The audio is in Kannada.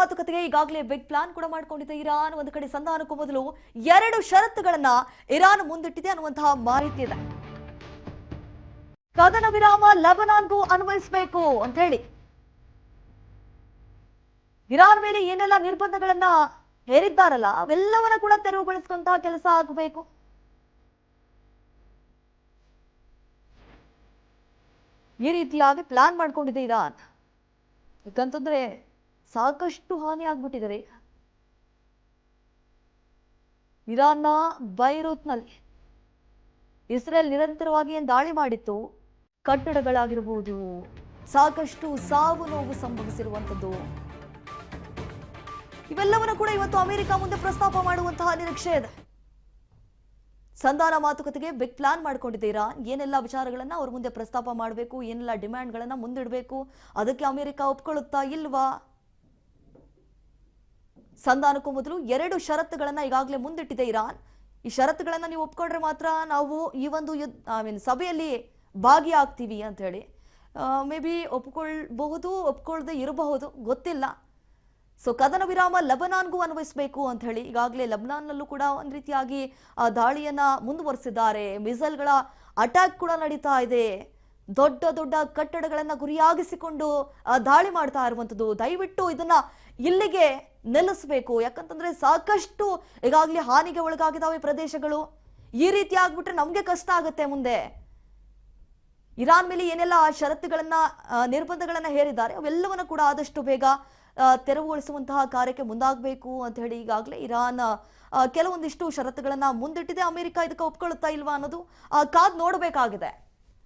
ಮಾತುಕತೆಗೆ ಈಗಾಗಲೇ ಬಿಗ್ ಪ್ಲಾನ್ ಕೂಡ ಮಾಡಿಕೊಂಡಿದೆ ಇರಾನ್. ಒಂದು ಕಡೆ ಸಂಧಾನಕ್ಕೂ ಮೊದಲು 2 ಷರತ್ತುಗಳನ್ನ ಇರಾನ್ ಮುಂದಿಟ್ಟಿದೆ ಅನ್ನುವಂತಹ ಮಾಹಿತಿ ಇದೆ. ಕದನ ವಿರಾಮ ಲೆಬನಾನ್ಗೂ ಅನ್ವಯಿಸಬೇಕು ಅಂತ ಹೇಳಿ ಇರಾನ್ ಮೇಲೆ ಏನೆಲ್ಲ ನಿರ್ಬಂಧಗಳನ್ನ ಹೇರಿದ್ದಾರಲ್ಲ ಅವೆಲ್ಲವನ್ನ ಕೂಡ ತೆರವುಗೊಳಿಸುವಂತಹ ಕೆಲಸ ಆಗಬೇಕು. ಈ ರೀತಿಯಾಗಿ ಪ್ಲಾನ್ ಮಾಡ್ಕೊಂಡಿದೆ ಇರಾನ್. ಯಾಕಂತಂದ್ರೆ ಸಾಕಷ್ಟು ಹಾನಿ ಆಗ್ಬಿಟ್ಟಿದೆ. ಇರಾನ್ನ ಬೈರೂತ್ನಲ್ಲಿ ಇಸ್ರೇಲ್ ನಿರಂತರವಾಗಿ ದಾಳಿ ಮಾಡಿತ್ತು. ಕಟ್ಟಡಗಳಾಗಿರಬಹುದು, ಸಾಕಷ್ಟು ಸಾವು ನೋವು ಸಂಭವಿಸಿರುವಂಥದ್ದು, ಇವೆಲ್ಲವನ್ನ ಕೂಡ ಇವತ್ತು ಅಮೆರಿಕ ಮುಂದೆ ಪ್ರಸ್ತಾಪ ಮಾಡುವಂತಹ ನಿರೀಕ್ಷೆ ಇದೆ. ಸಂಧಾನ ಮಾತುಕತೆಗೆ ಬಿಗ್ ಪ್ಲಾನ್ ಮಾಡ್ಕೊಂಡಿದೆ ಇರಾನ್. ಏನೆಲ್ಲ ವಿಚಾರಗಳನ್ನ ಅವ್ರ ಮುಂದೆ ಪ್ರಸ್ತಾಪ ಮಾಡಬೇಕು, ಏನೆಲ್ಲ ಡಿಮ್ಯಾಂಡ್ಗಳನ್ನ ಮುಂದಿಡಬೇಕು, ಅದಕ್ಕೆ ಅಮೆರಿಕ ಒಪ್ಕೊಳ್ಳುತ್ತಾ ಇಲ್ವಾ? ಸಂಧಾನಕ್ಕೂ ಮೊದಲು 2 ಷರತ್ತುಗಳನ್ನ ಈಗಾಗಲೇ ಮುಂದಿಟ್ಟಿದೆ ಇರಾನ್. ಈ ಷರತ್ತುಗಳನ್ನ ನೀವು ಒಪ್ಕೊಂಡ್ರೆ ಮಾತ್ರ ನಾವು ಈ ಒಂದು ಸಭೆಯಲ್ಲಿ ಭಾಗಿಯಾಗ್ತೀವಿ ಅಂತ ಹೇಳಿ. ಮೇ ಬಿ ಒಪ್ಕೊಳ್ಬಹುದು, ಒಪ್ಕೊಳ್ದೆ ಇರಬಹುದು, ಗೊತ್ತಿಲ್ಲ. ಸೊ ಕದನ ವಿರಾಮ ಲೆಬನಾನ್ಗೂ ಅನ್ವಯಿಸಬೇಕು ಅಂತ ಹೇಳಿ ಈಗಾಗಲೇ ಲೆಬನಾನ್ನಲ್ಲೂ ಕೂಡ ಒಂದು ರೀತಿಯಾಗಿ ದಾಳಿಯನ್ನ ಮುಂದುವರಿಸಿದ್ದಾರೆ. ಮಿಸೈಲ್ಗಳ ಅಟ್ಯಾಕ್ ಕೂಡ ನಡೀತಾ ಇದೆ. ದೊಡ್ಡ ದೊಡ್ಡ ಕಟ್ಟಡಗಳನ್ನ ಗುರಿಯಾಗಿಸಿಕೊಂಡು ದಾಳಿ ಮಾಡ್ತಾ ಇರುವಂಥದ್ದು. ದಯವಿಟ್ಟು ಇದನ್ನ ಇಲ್ಲಿಗೆ ನಿಲ್ಲಿಸಬೇಕು. ಯಾಕಂತಂದ್ರೆ ಸಾಕಷ್ಟು ಈಗಾಗಲೇ ಹಾನಿಗೆ ಒಳಗಾಗಿದ್ದಾವೆ ಪ್ರದೇಶಗಳು. ಈ ರೀತಿ ಆಗ್ಬಿಟ್ರೆ ನಮ್ಗೆ ಕಷ್ಟ ಆಗುತ್ತೆ ಮುಂದೆ. ಇರಾನ್ ಮೇಲೆ ಏನೆಲ್ಲ ಷರತ್ತುಗಳನ್ನ ನಿರ್ಬಂಧಗಳನ್ನ ಹೇರಿದ್ದಾರೆ ಅವೆಲ್ಲವನ್ನ ಕೂಡ ಆದಷ್ಟು ಬೇಗ ತೆರವುಗೊಳಿಸುವಂತಹ ಕಾರ್ಯಕ್ಕೆ ಮುಂದಾಗಬೇಕು ಅಂತ ಹೇಳಿ ಈಗಾಗಲೇ ಇರಾನ್ ಕೆಲವೊಂದಿಷ್ಟು ಷರತ್ತುಗಳನ್ನ ಮುಂದಿಟ್ಟಿದೆ. ಅಮೆರಿಕ ಇದಕ್ಕೆ ಒಪ್ಕೊಳ್ಳುತ್ತಾ ಇಲ್ವಾ ಅನ್ನೋದು ಕಾದ್ ನೋಡಬೇಕಾಗಿದೆ.